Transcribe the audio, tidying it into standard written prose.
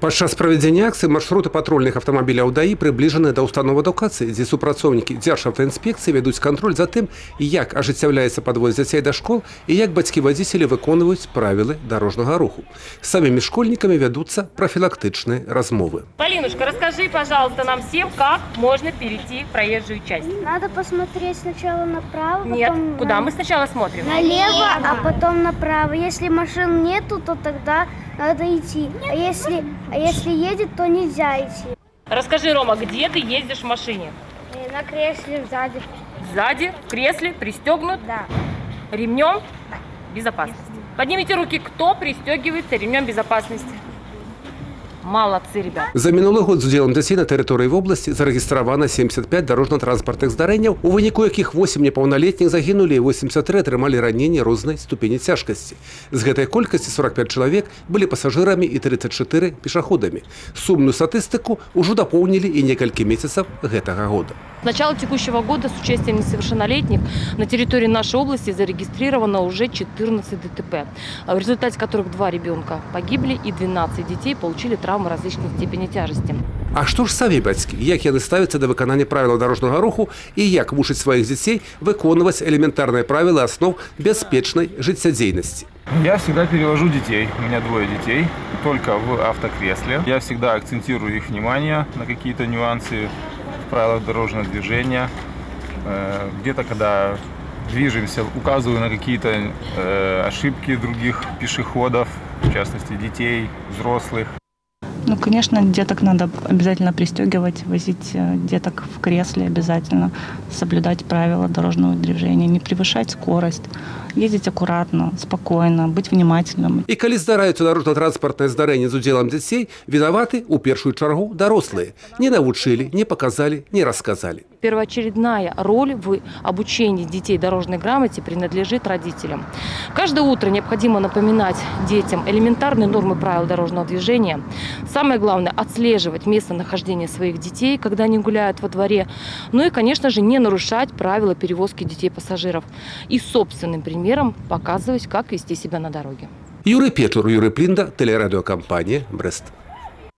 Падчас правядзення акцыі маршруты патрульных аўтамабіляў ДАІ прыбліжаны да установ адукацыі, дзе супрацоўнікі дзяржаўтаінспекцыі вядуць кантроль за тым, як ажыццяўляецца падвоз дзяцей да школ і як бацькі-вадзіцелі выконваюць правілы дарожнага руху. З самімі школьнікамі вядуцца профилактычныя размовы. Полинушка, расскажи, пожалуйста, нам всем, как можно перейти проезжую часть. Надо посмотреть сначала направо. Нет, куда мы сначала смотрим? Налево, а потом направо. Если машин нету, то тогда надо идти. А если едет, то нельзя идти. Расскажи, Рома, где ты ездишь в машине? На кресле сзади. Сзади, в кресле, пристегнут? Да. Ремнем безопасности. Поднимите руки, кто пристегивается ремнем безопасности. Молодцы, ребят. За мінулы год з удзелам дзяцей на тэрыторыі вобласці зарэгістравана 75 дарожна-транспартных здарэнняў, у выніку якіх 8 непаўналетніх загінулі і 83 атрымалі раненні рознай ступені цяжкасці. З гэтай колькасці 45 чалавек былі пасажырамі і 34 пешаходамі. Сумную статыстыку ўжо дапоўнілі і некалькі месяцаў гэтага года. С начала текущего года с участием несовершеннолетних на территории нашей области зарегистрировано уже 14 ДТП, в результате которых 2 ребенка погибли и 12 детей получили травмы различной степени тяжести. А што ж самі бацькі, як яны ставяцца да выканання правілаў дарожнага руху і як вучаць сваіх дзяцей выконваць элементарныя правілы аснов бяспечнай жыццядзейнасці? Я всегда перевожу детей, у меня 2 детей, только в автокресле. Я всегда акцентирую их внимание на какие-то нюансы в правилах дорожного движения. Где-то, когда движемся, указываю на какие-то ошибки других пешеходов, в частности детей, взрослых. Ну, конечно, деток надо обязательно пристегивать, возить деток в кресле обязательно, соблюдать правила дорожного движения, не превышать скорость, ездить аккуратно, спокойно, быть внимательным. І калі здараюцца дарожна-транспартныя здарэнні з удзелам дзяцей, вінаваты у першую чаргу дарослыя. Не навучылі, не показали, не рассказали. Первоочередная роль в обучении детей дорожной грамоте принадлежит родителям. Каждое утро необходимо напоминать детям элементарные нормы правил дорожного движения. Самое главное – отслеживать местонахождение своих детей, когда они гуляют во дворе. Ну и, конечно же, не нарушать правила перевозки детей-пассажиров. И собственным примером показывать, как вести себя на дороге. Юрий Печур, Юрий Плинда, телерадиокомпания «Брест».